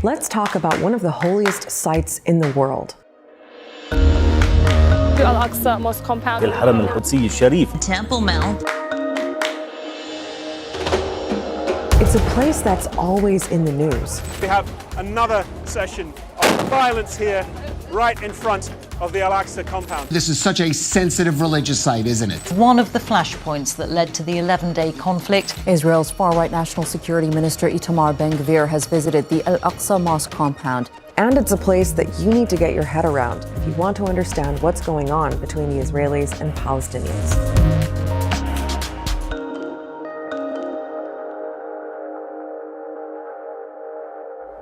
Let's talk about one of the holiest sites in the world. The Al-Aqsa Mosque compound. الحرم القدسي الشريف. Temple Mount. It's a place that's always in the news. We have another session of violence here right in front of the Al-Aqsa compound. This is such a sensitive religious site, isn't it? One of the flashpoints that led to the 11-day conflict. Israel's far-right National Security Minister Itamar Ben-Gvir has visited the Al-Aqsa Mosque compound. And it's a place that you need to get your head around if you want to understand what's going on between the Israelis and Palestinians.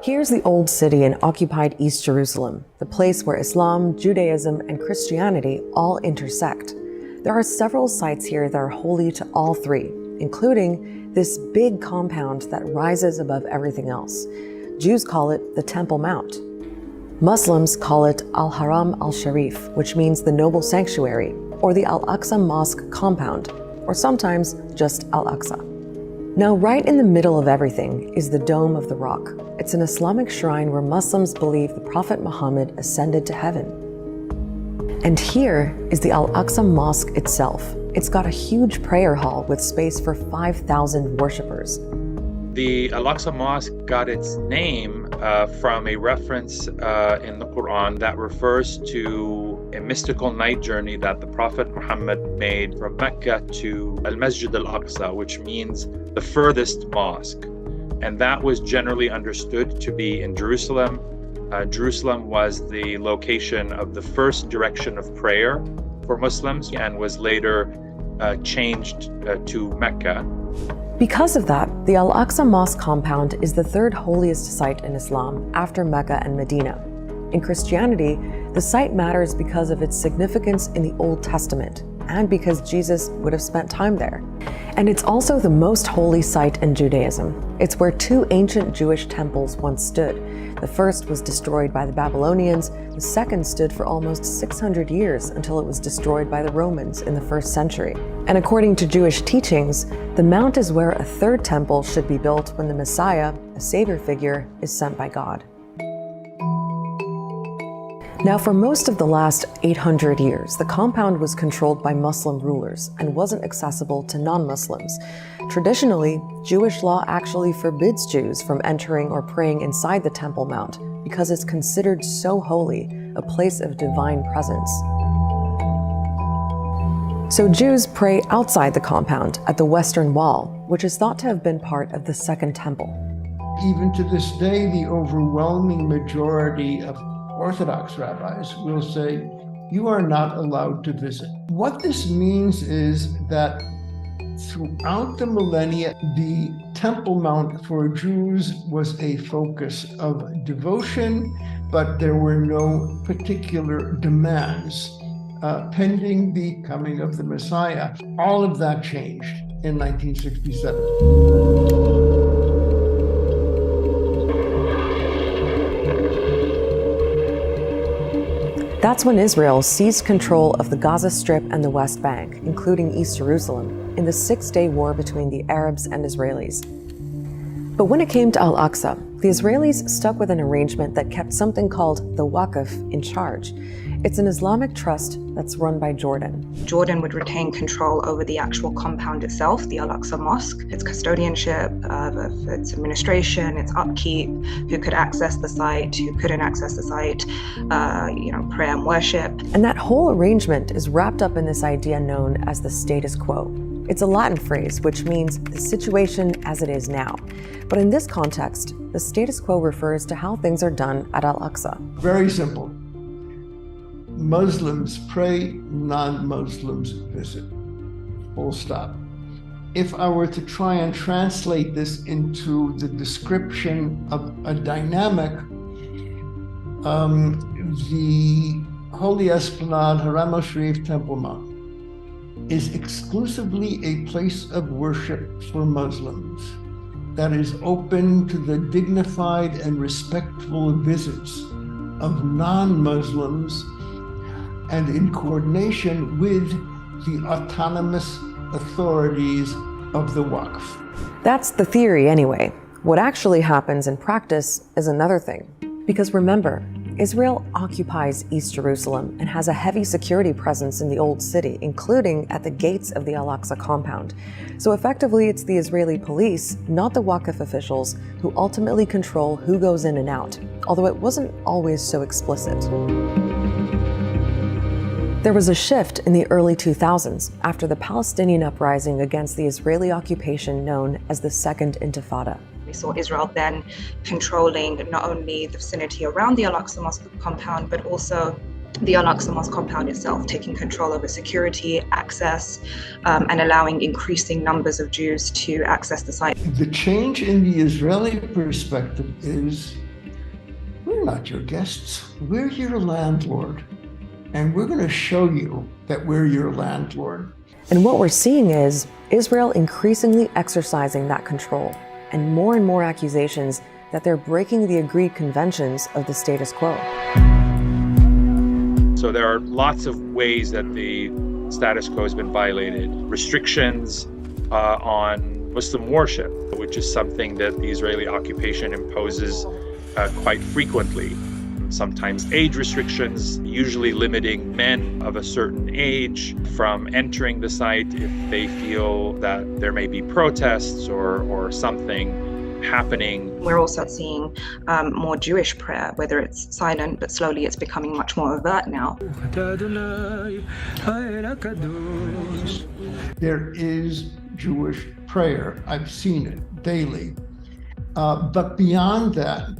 Here's the old city in occupied East Jerusalem, the place where Islam, Judaism, and Christianity all intersect. There are several sites here that are holy to all three, including this big compound that rises above everything else. Jews call it the Temple Mount. Muslims call it Al-Haram al-Sharif, which means the noble sanctuary, or the Al-Aqsa Mosque compound, or sometimes just Al-Aqsa. Now, right in the middle of everything is the Dome of the Rock. It's an Islamic shrine where Muslims believe the Prophet Muhammad ascended to heaven. And here is the Al-Aqsa Mosque itself. It's got a huge prayer hall with space for 5,000 worshippers. The Al-Aqsa Mosque got its name from a reference in the Quran that refers to a mystical night journey that the Prophet Muhammad made from Mecca to Al-Masjid al-Aqsa, which means the furthest mosque. And that was generally understood to be in Jerusalem. Jerusalem was the location of the first direction of prayer for Muslims and was later changed to Mecca. Because of that, the Al-Aqsa Mosque compound is the third holiest site in Islam after Mecca and Medina. In Christianity, the site matters because of its significance in the Old Testament and because Jesus would have spent time there. And it's also the most holy site in Judaism. It's where two ancient Jewish temples once stood. The first was destroyed by the Babylonians. The second stood for almost 600 years until it was destroyed by the Romans in the 1st century. And according to Jewish teachings, the mount is where a third temple should be built when the Messiah, a savior figure, is sent by God. Now, for most of the last 800 years, the compound was controlled by Muslim rulers and wasn't accessible to non-Muslims. Traditionally, Jewish law actually forbids Jews from entering or praying inside the Temple Mount because it's considered so holy, a place of divine presence. So Jews pray outside the compound at the Western Wall, which is thought to have been part of the Second Temple. Even to this day, the overwhelming majority of Orthodox rabbis will say, you are not allowed to visit. What this means is that throughout the millennia, the Temple Mount for Jews was a focus of devotion, but there were no particular demands pending the coming of the Messiah. All of that changed in 1967. That's when Israel seized control of the Gaza Strip and the West Bank, including East Jerusalem, in the Six-Day War between the Arabs and Israelis. But when it came to Al-Aqsa, the Israelis stuck with an arrangement that kept something called the Waqf in charge. It's an Islamic trust that's run by Jordan. Jordan would retain control over the actual compound itself, the Al-Aqsa Mosque, its custodianship, its administration, its upkeep, who could access the site, who couldn't access the site, prayer and worship. And that whole arrangement is wrapped up in this idea known as the status quo. It's a Latin phrase which means the situation as it is now. But in this context, the status quo refers to how things are done at Al-Aqsa. Very simple. Muslims pray, non-Muslims visit. Full stop. If I were to try and translate this into the description of a dynamic, the Holy Esplanade, Haram al-Sharif Temple Mount, is exclusively a place of worship for Muslims that is open to the dignified and respectful visits of non-Muslims and in coordination with the autonomous authorities of the Waqf. That's the theory anyway. What actually happens in practice is another thing. Because remember, Israel occupies East Jerusalem and has a heavy security presence in the Old City, including at the gates of the Al-Aqsa compound. So effectively, it's the Israeli police, not the Waqf officials, who ultimately control who goes in and out, although it wasn't always so explicit. There was a shift in the early 2000s after the Palestinian uprising against the Israeli occupation known as the Second Intifada. We saw Israel then controlling not only the vicinity around the Al-Aqsa Mosque compound, but also the Al-Aqsa Mosque compound itself, taking control over security, access, and allowing increasing numbers of Jews to access the site. The change in the Israeli perspective is, we're not your guests, we're your landlord. And we're going to show you that we're your landlord. And what we're seeing is Israel increasingly exercising that control, and more accusations that they're breaking the agreed conventions of the status quo. So there are lots of ways that the status quo has been violated. Restrictions on Muslim worship, which is something that the Israeli occupation imposes quite frequently. Sometimes age restrictions, usually limiting men of a certain age from entering the site if they feel that there may be protests or something happening. We're also seeing more Jewish prayer, whether it's silent, but slowly it's becoming much more overt now. There is Jewish prayer. I've seen it daily. But beyond that,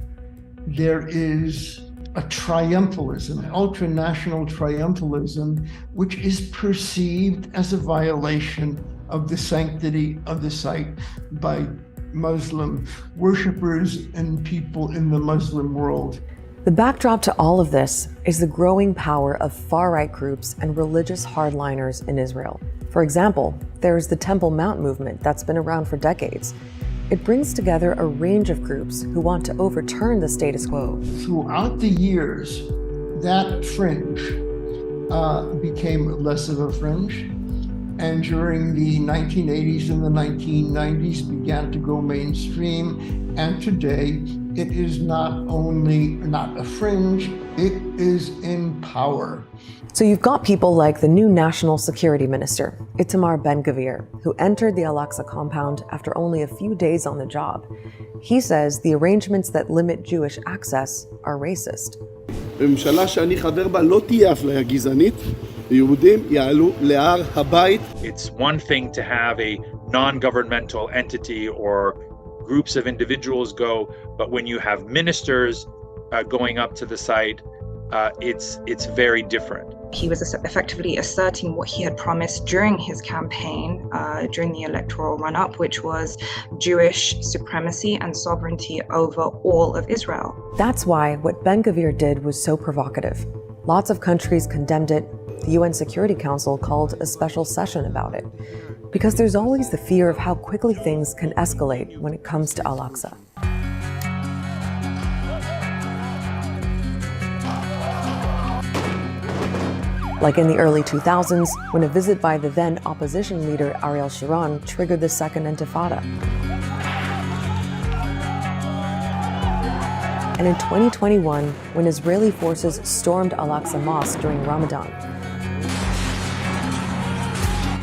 there is a triumphalism, ultranational triumphalism, which is perceived as a violation of the sanctity of the site by Muslim worshippers and people in the Muslim world. The backdrop to all of this is the growing power of far-right groups and religious hardliners in Israel. For example, there's the Temple Mount movement that's been around for decades. It brings together a range of groups who want to overturn the status quo. Throughout the years, that fringe became less of a fringe, and during the 1980s and the 1990s began to go mainstream, and today it is not only not a fringe, it is in power. So you've got people like the new National Security Minister, Itamar Ben-Gvir, who entered the Al-Aqsa compound after only a few days on the job. He says the arrangements that limit Jewish access are racist. It's one thing to have a non-governmental entity or groups of individuals go, but when you have ministers going up to the site, it's very different. He was effectively asserting what he had promised during his campaign, during the electoral run-up, which was Jewish supremacy and sovereignty over all of Israel. That's why what Ben-Gvir did was so provocative. Lots of countries condemned it. The UN Security Council called a special session about it. Because there's always the fear of how quickly things can escalate when it comes to Al-Aqsa. Like in the early 2000s, when a visit by the then opposition leader Ariel Sharon triggered the Second Intifada. And in 2021, when Israeli forces stormed Al-Aqsa Mosque during Ramadan.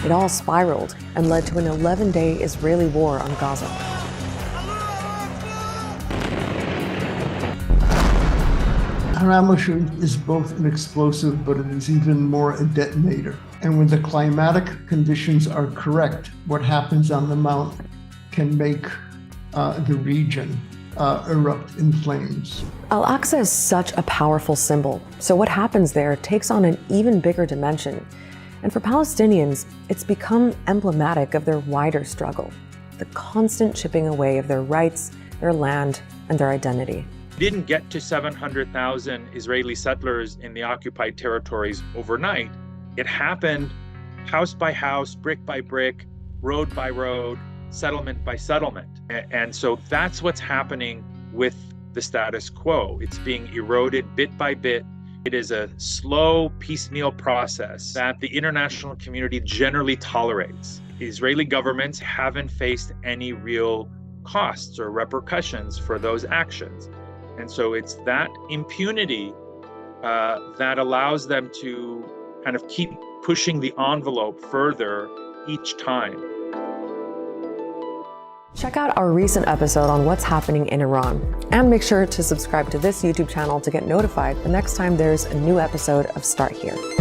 It all spiraled and led to an 11-day Israeli war on Gaza. Haram is both an explosive, but it is even more a detonator. And when the climatic conditions are correct, what happens on the mount can make the region erupt in flames. Al-Aqsa is such a powerful symbol, so what happens there takes on an even bigger dimension. And for Palestinians, it's become emblematic of their wider struggle, the constant chipping away of their rights, their land, and their identity. Didn't get to 700,000 Israeli settlers in the occupied territories overnight. It happened house by house, brick by brick, road by road, settlement by settlement. And so that's what's happening with the status quo. It's being eroded bit by bit. It is a slow, piecemeal process that the international community generally tolerates. Israeli governments haven't faced any real costs or repercussions for those actions. And so it's that impunity that allows them to kind of keep pushing the envelope further each time. Check out our recent episode on what's happening in Iran, and make sure to subscribe to this YouTube channel to get notified the next time there's a new episode of Start Here.